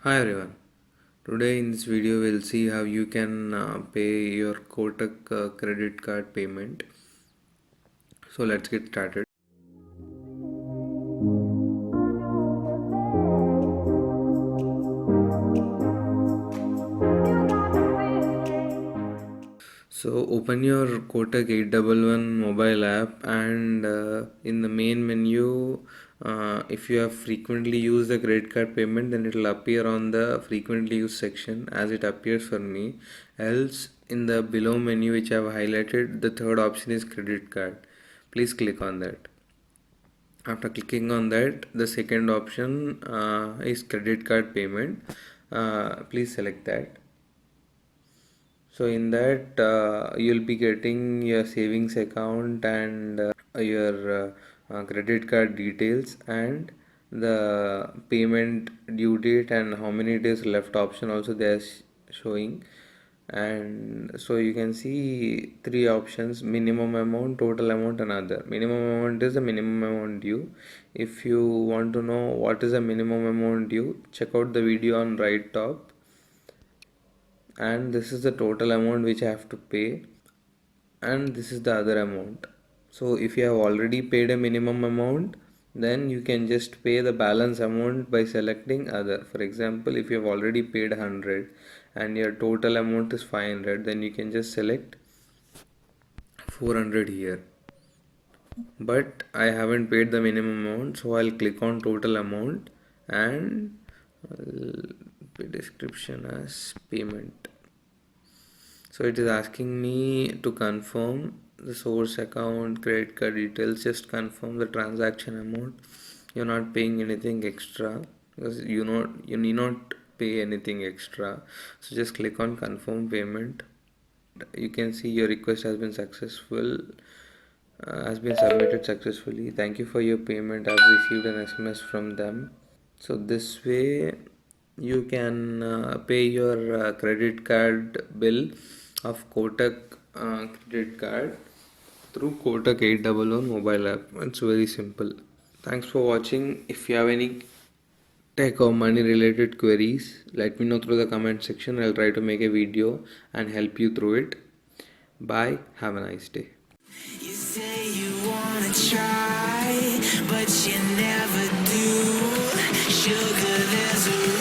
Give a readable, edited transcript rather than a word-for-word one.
Hi everyone. Today in this video we'll see how you can pay your Kotak credit card payment. So let's get started. So open your Kotak 811 mobile app and in the main menu, if you have frequently used the credit card payment, then it will appear on the frequently used section as it appears for me. Else in the below menu which I have highlighted, the third option is credit card. Please click on that. After clicking on that, the second option is credit card payment. Please select that. So in that you'll be getting your savings account and your credit card details and the payment due date and how many days left option also they are showing. And so you can see three options: minimum amount, total amount and other. Minimum amount is the minimum amount due. If you want to know what is the minimum amount due, check out the video on right top. And this is the total amount which I have to pay, and this is the other amount. So if you have already paid a minimum amount, then you can just pay the balance amount by selecting other. For example, if you have already paid 100 and your total amount is 500, then you can just select 400 here. But I haven't paid the minimum amount, so I'll click on total amount and I'll pay description as payment. So it is asking me to confirm the source account, credit card details. Just confirm the transaction amount. You're not paying anything extra because you need not pay anything extra. So just click on confirm payment. You can see your request has been successful, has been submitted successfully. Thank you for your payment. I've received an SMS from them. So this way you can pay your credit card bill of Kotak credit card through Kotak 811 mobile app. It's very simple. Thanks for watching. If you have any tech or money related queries, let me know through the comment section. I'll try to make a video and help you through it. Bye. Have a nice day. You say you wanna try, but you never do. Sugar, there's a